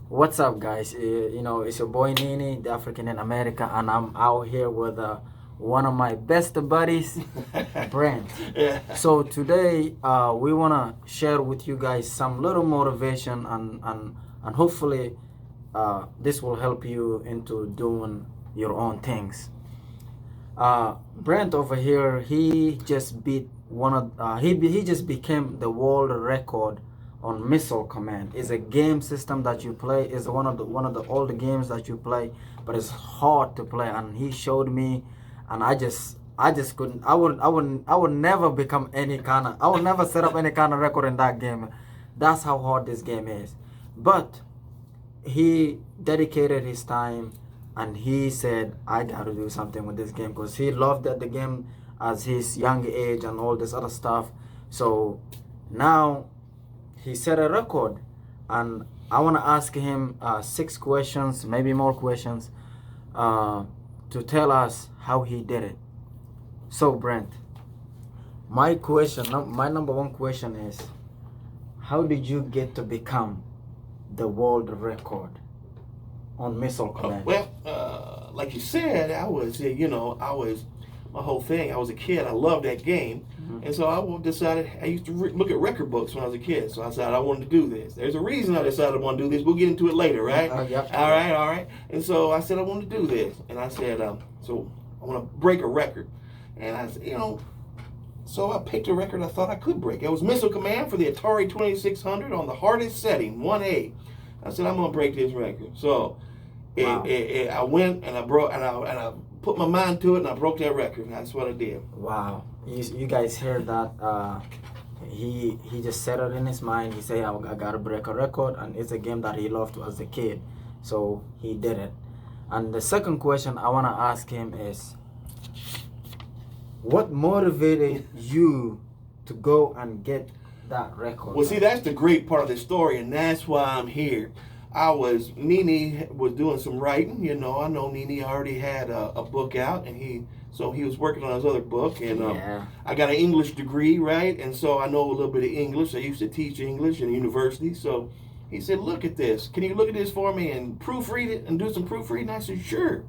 What's up, guys? It's your boy Nini, the African in America, and I'm out here with one of my best buddies, Brent. Yeah. So today, we wanna share with you guys some little motivation, and hopefully, this will help you into doing your own things. Brent over here, he just beat one of he just became the world record on missile command. It's a game system that you play. It's one of the older games that you play, but it's hard to play. And he showed me, and I just couldn't. I would never become any kind of. I would never set up any kind of record in that game. That's how hard this game is. But he dedicated his time, and he said, I gotta do something with this game because he loved the game as his young age and all this other stuff. So now he set a record, and I want to ask him 6 questions, maybe more questions, to tell us how he did it. So Brent, my number one question is, how did you get to become the world record on missile command? Like you said, I was my whole thing. I was a kid. I loved that game, and so I decided. I used to look at record books when I was a kid. So I decided I wanted to do this. There's a reason I decided I want to do this. We'll get into it later, right? Yep. All right. And so I said I wanted to do this, and I said, so I want to break a record, and I said, So I picked a record I thought I could break. It was Missile Command for the Atari 2600 on the hardest setting, 1A. I said I'm gonna break this record. So Wow. I went and I broke and I put my mind to it and I broke that record. And that's what I did. Wow, you guys heard that? He just set it in his mind. He said, I gotta break a record, and it's a game that he loved as a kid, so he did it. And the second question I wanna ask him is, what motivated you to go and get that record? Well, see, that's the great part of the story, and that's why I'm here. Nini was doing some writing. I know Nini already had a book out, and he was working on his other book. And Yeah. I got an English degree, right? And so I know a little bit of English. I used to teach English in university. So he said, look at this. Can you look at this for me and proofread it and do some proofreading? I said, sure.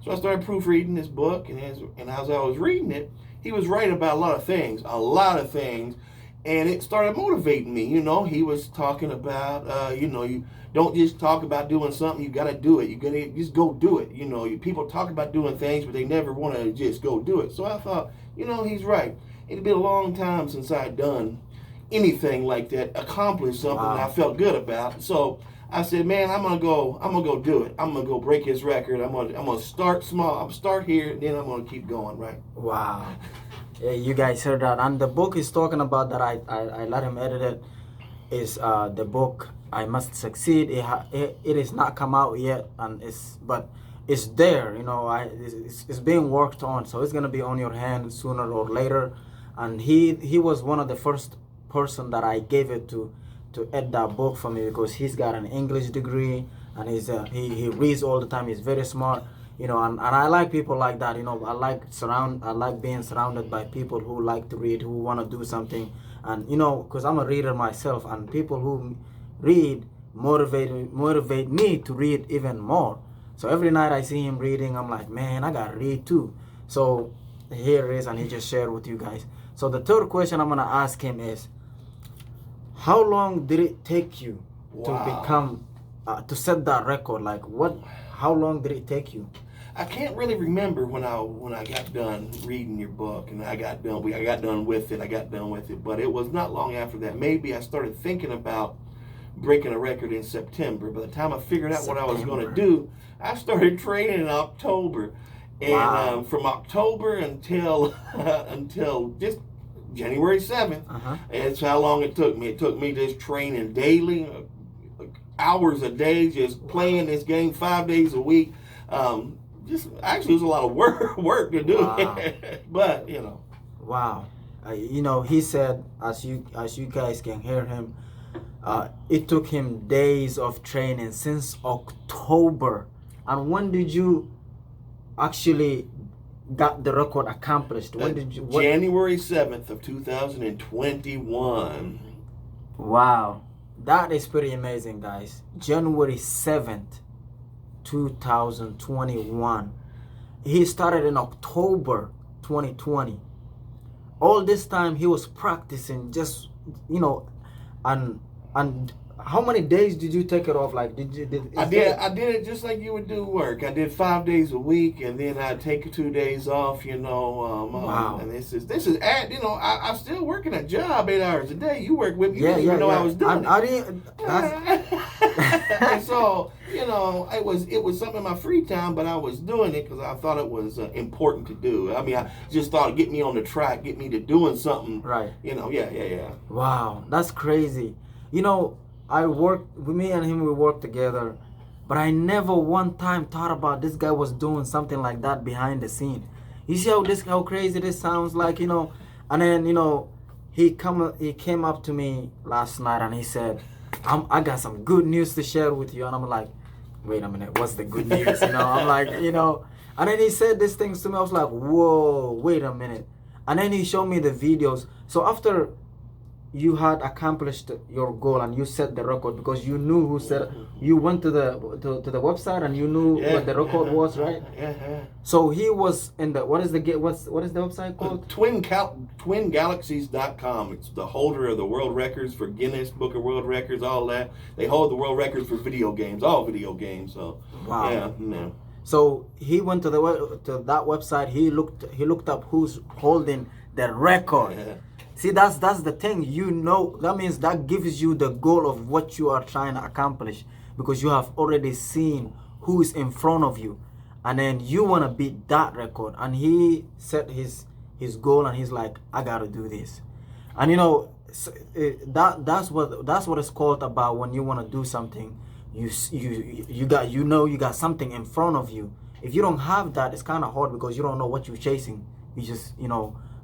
So I started proofreading this book, and as I was reading it, he was right about a lot of things, and it started motivating me. He was talking about, you don't just talk about doing something, you got to do it. You got to just go do it. People talk about doing things, but they never want to just go do it. So I thought, he's right. It'd been a long time since I'd done anything like that, accomplished something Wow. that I felt good about. So I said, man, I'm gonna go do it. I'm gonna go break his record. I'm gonna start small. I'm start here, then I'm gonna keep going, right? Wow. Yeah, you guys heard that. And the book he's talking about that I let him edit it is the book I Must Succeed. It is not come out yet, and but it's there. It's being worked on, so it's gonna be on your hand sooner or later. And he was one of the first person that I gave it to edit that book for me, because he's got an English degree, and he reads all the time. He's very smart. And I like people like that. I like being surrounded by people who like to read, who want to do something. And because I'm a reader myself, and people who read motivate me to read even more. So every night I see him reading, I'm like, man, I gotta read too. So here it is, and he just shared with you guys. So the third question I'm gonna ask him is, how long did it take you to Wow. become to set that record? Like, what? How long did it take you? I can't really remember when I got done reading your book and I got done with it. But it was not long after that. Maybe I started thinking about breaking a record in September. By the time I figured out what I was going to do, I started training in October, and Wow. from October until until just January 7th, that's how long it took me. It took me just training daily, hours a day, just playing this game 5 days a week. Just actually, it was a lot of work to do. Wow. But Wow. He said, as you guys can hear him, it took him days of training since October. And when did you actually got the record accomplished? When did you? January 7th of 2021. Wow. That is pretty amazing, guys. January 7th, 2021. He started in October 2020. All this time he was practicing, just, you know, and how many days did you take it off? Like, I did it just like you would do work. I did 5 days a week, and then I'd take 2 days off. Wow. And this is I'm still working a job 8 hours a day. You work with me, Yeah, you didn't even know yeah. I was doing I it. didn't. That's, And so it was something in my free time, but I was doing it because I thought it was important to do. I mean, I just thought it'd get me on the track, get me to doing something. right. Yeah. Wow, that's crazy. With me and him, we worked together, but I never one time thought about this guy was doing something like that behind the scene. You see how crazy this sounds like, and then, he came up to me last night and he said, I got some good news to share with you. And I'm like, wait a minute, what's the good news? I'm like, and then he said these things to me. I was like, whoa, wait a minute. And then he showed me the videos. So after you had accomplished your goal and you set the record, because you knew who set, you went to the website and you knew what the record was, right? Yeah. So he was in the, what is the website called? TwinGalaxies.com. It's the holder of the world records for Guinness Book of World Records, all that. They hold the world records for video games, all video games. So Wow. yeah. So he went to that website. He looked up who's holding the record. Yeah. See, that's the thing. That means that gives you the goal of what you are trying to accomplish, because you have already seen who is in front of you, and then you want to beat that record. And he set his goal, and he's like, I gotta do this. And that's what it's called about when you want to do something. You got something in front of you. If you don't have that, it's kind of hard, because you don't know what you're chasing. You just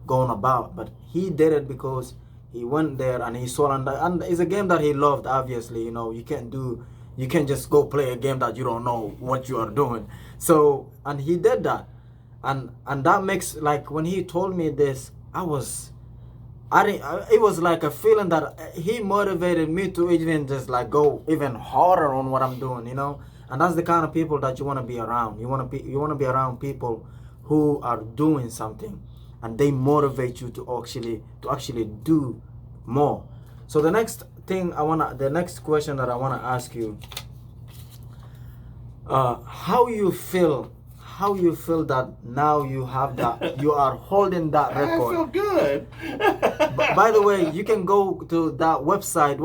going about. But he did it because he went there and he saw, and it's a game that he loved. Obviously, you can't just go play a game that you don't know what you are doing. So, and he did that, and that makes, like, when he told me this, it was like a feeling that he motivated me to even just like go even harder on what I'm doing, And that's the kind of people that you want to be around. You want to be around people who are doing something, and they motivate you to actually do more. So the next question that I wanna ask you, how you feel that now you have that, you are holding that record. I feel good. By the way, you can go to that website.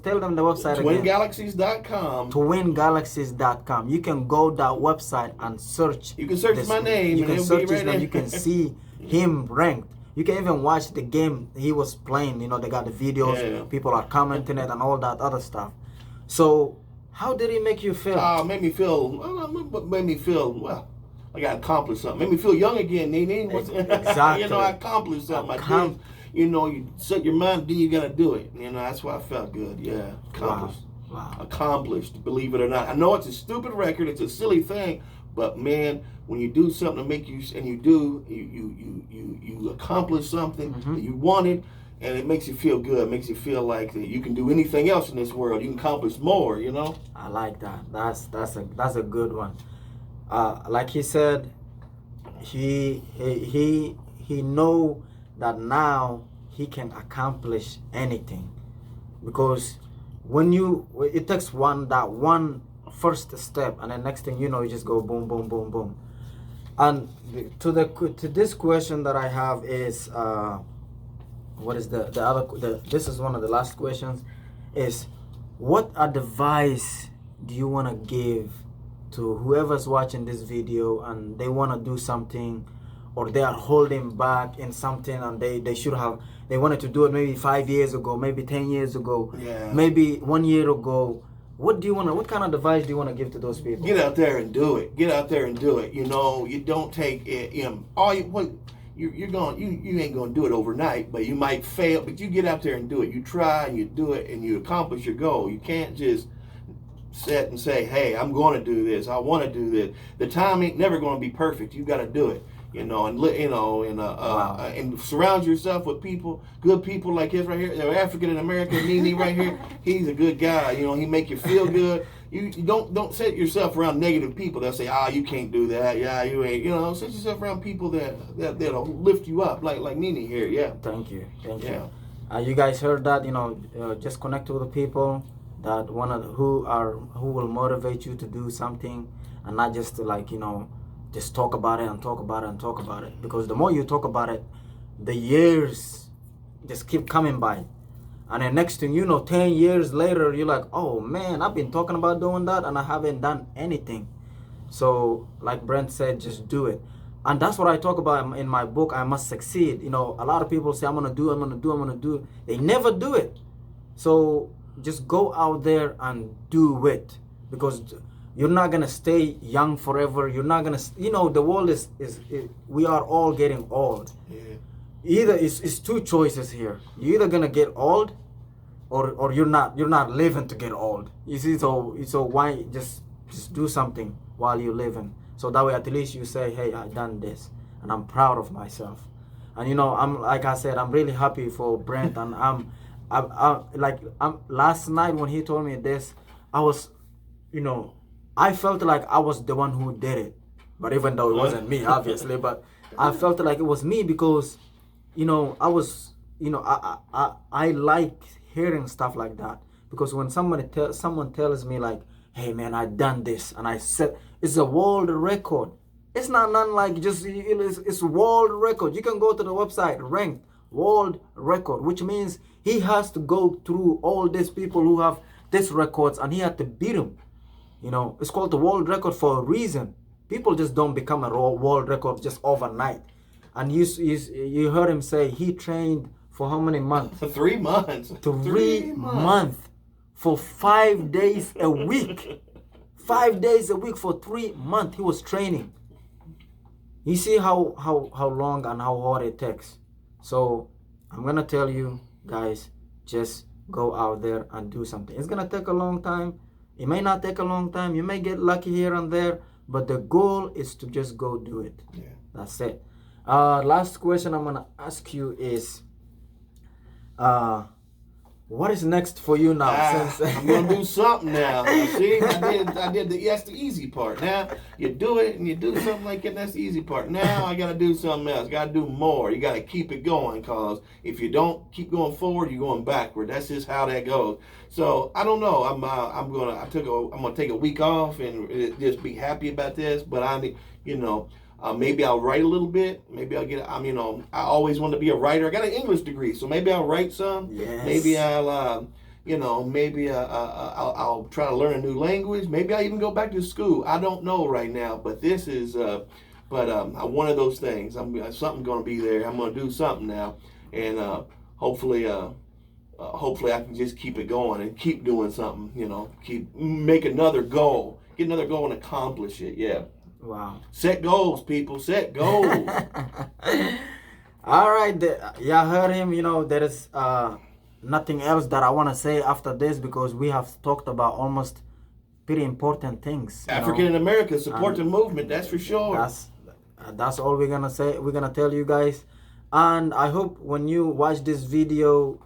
Tell them the website again. TwinGalaxies.com. TwinGalaxies.com. You can go that website and search. You can search my name. You can search his name. You can see him ranked. You can even watch the game he was playing. They got the videos. Yeah. People are commenting it and all that other stuff. So, how did he make you feel? Made me feel well. Like I accomplished something. Made me feel young again, Nini. Exactly. I accomplished something. You set your mind, then you gotta do it. That's why I felt good. Yeah, accomplished. Wow. Accomplished. Believe it or not. I know it's a stupid record. It's a silly thing, but man, when you do something to make you, and you accomplish something that you wanted, and it makes you feel good. It makes you feel like that you can do anything else in this world. You can accomplish more. I like that. That's a good one. Like he said, he know that now he can accomplish anything, because it takes one first step, and then next thing you know, you just go boom, boom, boom, boom. And to this question that I have is, what is this is one of the last questions, is what advice do you want to give to whoever's watching this video and they want to do something, or they are holding back in something, and they wanted to do it maybe 5 years ago, maybe 10 years ago, maybe 1 year ago? What kind of advice do you want to give to those people? Get out there and do it. You don't take it. You ain't gonna do it overnight, but you might fail. But you get out there and do it. You try and you do it, and you accomplish your goal. You can't just sit and say, hey, I'm going to do this. I want to do this. The time ain't never going to be perfect. You got to do it. you know, and surround yourself with good people like his right here. They're African American. Nini right here, he's a good guy. You know, he make you feel good. You don't set yourself around negative people that say, you can't do that. Yeah, you ain't. You know, set yourself around people that'll lift you up, like Nini here. Yeah. Thank you. You guys heard that? You know, just connect with the people that who will motivate you to do something, and not just to, like, you know, just talk about it and talk about it and talk about it. Because the more you talk about it, the years just keep coming by. And then next thing you know, 10 years later, you're like, oh man, I've been talking about doing that and I haven't done anything. So like Brent said, just do it. And that's what I talk about in my book, I Must Succeed. You know, a lot of people say, I'm going to do. They never do it. So just go out there and do it. Because you're not going to stay young forever. You're not going to, you know, the world we are all getting old. Yeah. Either it's two choices here. You're either going to get old or you're not living to get old. You see, so why just do something while you're living. So that way, at least you say, hey, I done this, and I'm proud of myself. And you know, like I said, I'm really happy for Brent, and I'm last night when he told me this, I was, you know, I felt like I was the one who did it, but even though it wasn't me, obviously, but I felt like it was me because, you know, I was, you know, I like hearing stuff like that, because when someone tells me like, hey man, I done this, and I said. It's a world record. It's not none like just, it's world record. You can go to the website, ranked world record, which means he has to go through all these people who have these records and he had to beat them. You know, it's called the world record for a reason. People just don't become a world record just overnight. And you heard him say he trained for how many months? 3 months. 3 months. For 5 days a week. 5 days a week for 3 months he was training. You see how long and how hard it takes. So I'm gonna tell you guys, just go out there and do something. It's gonna take a long time. It may not take a long time. You may get lucky here and there, but the goal is to just go do it. Yeah. That's it. Last question I'm gonna ask you is, what is next for you now? I'm gonna do something now. See, I did that's the easy part. Now you do it and you do something like it. That's the easy part. Now I gotta do something else. Gotta do more. You gotta keep it going, cause if you don't keep going forward, you're going backward. That's just how that goes. So I don't know. I'm gonna take a week off and just be happy about this. But maybe I'll write a little bit. Maybe I'll get. I always wanted to be a writer. I got an English degree, so maybe I'll write some. Yes. Maybe I'll try to learn a new language. Maybe I'll even go back to school. I don't know right now, but this is. One of those things. Something going to be there. I'm going to do something now, and hopefully I can just keep it going and keep doing something. You know, make another goal, get another goal and accomplish it. Yeah. Wow. Set goals, people. Set goals. All right. Yeah, I heard him. You know, there is nothing else that I want to say after this, because we have talked about almost pretty important things. African in America, support the movement. That's for sure. That's all we're gonna say. We're gonna tell you guys, and I hope when you watch this video,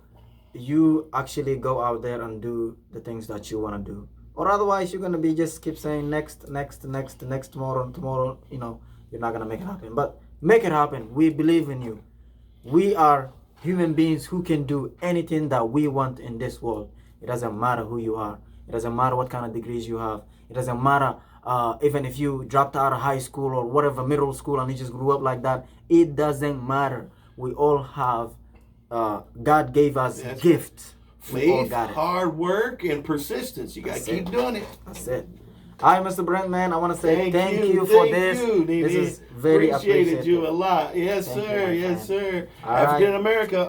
you actually go out there and do the things that you want to do. Or otherwise, you're gonna be just keep saying next, tomorrow. You know, you're not gonna make it happen. But make it happen. We believe in you. We are human beings who can do anything that we want in this world. It doesn't matter who you are. It doesn't matter what kind of degrees you have. It doesn't matter even if you dropped out of high school or whatever, middle school, and you just grew up like that. It doesn't matter. We all have. God gave us gifts. Faith, hard work, and persistence. You got to keep doing it. That's it. Hi, Mr. Brent, man. I want to say thank you for this. Nini. This is very appreciated. You a lot. Yes, sir. Yes, sir. African America.